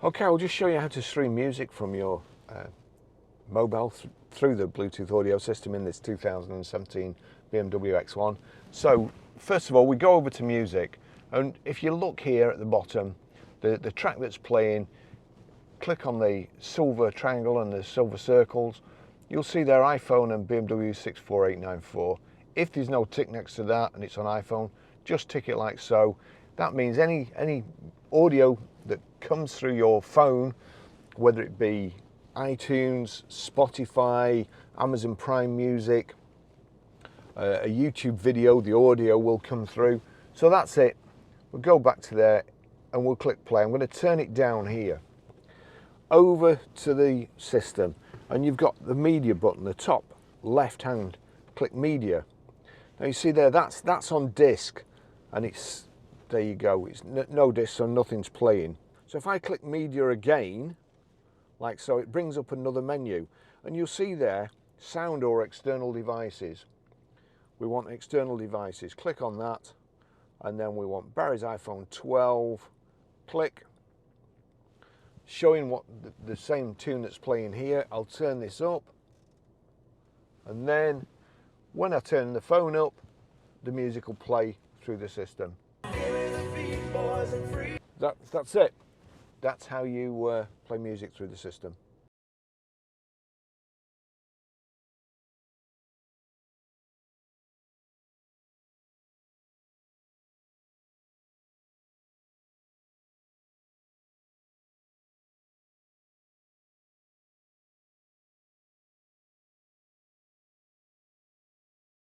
Okay, I'll just show you how to stream music from your mobile through the Bluetooth audio system in this 2017 BMW X1. So first of all, we go over to music, and if you look here at the bottom, the track that's playing, click on the silver triangle and the silver circles. You'll see their iPhone and BMW 64894. If there's no tick next to that and it's on iPhone, just tick it like so. That means any audio that comes through your phone, whether it be iTunes, Spotify, Amazon Prime Music, a YouTube video, the audio will come through. So that's it. We'll go back to there and we'll click play. I'm going to turn it down here over to the system, and you've got the media button, the top left hand, click media. Now you see there, that's on disc, and it's, there you go, it's no disc, so nothing's playing. So if I click media again, like so, it brings up another menu, and you'll see there, sound or external devices. We want external devices, click on that, and then we want Barry's iPhone 12, click, showing what the same tune that's playing here. I'll turn this up, and then when I turn the phone up, the music will play through the system. That's it. That's how you play music through the system.